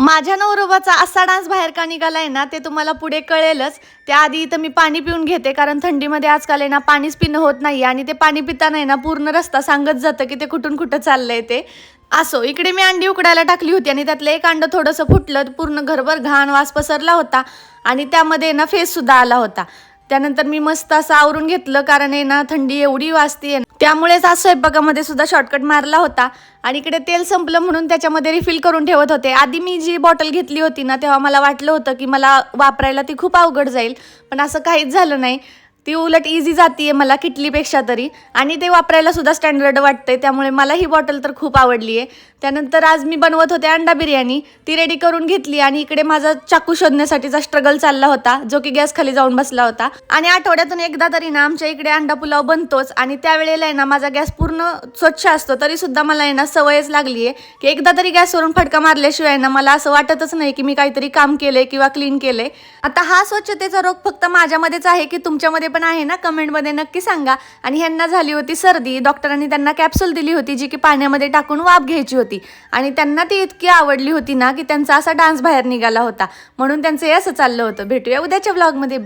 माझ्या नवरोबाचा असा डान्स बाहेर का निघालाय ना ते तुम्हाला पुढे कळेलच. त्याआधी इथं मी पाणी पिऊन घेते, कारण थंडीमध्ये आजकाल आहे ना पाणीच पिणं होत नाही आणि ते पाणी पिताना आहे ना पूर्ण रस्ता सांगत जातं की ते कुठून कुठं चाललंय ते. असो, इकडे मी अंडी उकडायला टाकली होती आणि त्यातलं एक अंड थोडंसं फुटलं, पूर्ण घरभर घाण वास पसरला होता आणि त्यामध्ये ना फेस सुद्धा आला होता. त्यानंतर मी मस्त असं आवरून घेतलं, कारण आहे ना थंडी एवढी वाजते, त्यामुळेच आज स्वयंपाकामध्ये सुद्धा शॉर्टकट मारला होता. आणि इकडे तेल संपलं म्हणून त्याच्यामध्ये रिफिल करून ठेवत होते. आधी मी जी बॉटल घेतली होती ना तेव्हा मला वाटलं होतं की मला वापरायला ती खूप अवघड जाईल, पण असं काहीच झालं नाही. ती उलट इझी जातीये मला किटलीपेक्षा तरी, आणि ते वापरायला सुद्धा स्टँडर्ड वाटते, त्यामुळे मला ही बॉटल तर खूप आवडली आहे. त्यानंतर आज मी बनवत होते अंडा बिर्याणी, ती रेडी करून घेतली आणि इकडे माझा चाकू शोधण्यासाठीचा स्ट्रगल चालला होता, जो की गॅस खाली जाऊन बसला होता. आणि आठवड्यातून एकदा तरी ना आमच्या इकडे अंडा पुलाव बनतोच, आणि त्यावेळेला आहे ना माझा गॅस पूर्ण स्वच्छ असतो, तरी सुद्धा मला आहे ना सवयच लागली आहे की एकदा तरी गॅसवरून फटका मारल्याशिवाय ना मला असं वाटतच नाही की मी काहीतरी काम केलंय किंवा क्लीन केलंय. आता हा स्वच्छतेचा रोग फक्त माझ्यामध्येच आहे की तुमच्यामध्ये पण आहे ना, कमेंटमध्ये नक्की सांगा. आणि ह्यांना झाली होती सर्दी, डॉक्टरांनी त्यांना कॅप्सूल दिली होती जी की पाण्यामध्ये टाकून वाफ घ्यायची होती, आणि त्यांना ती इतकी आवडली होती ना की त्यांचा असा डान्स बाहेर निघाला होता, म्हणून त्यांचं हे असं चाललं होतं. भेटूया उद्याच्या व्लॉगमध्ये.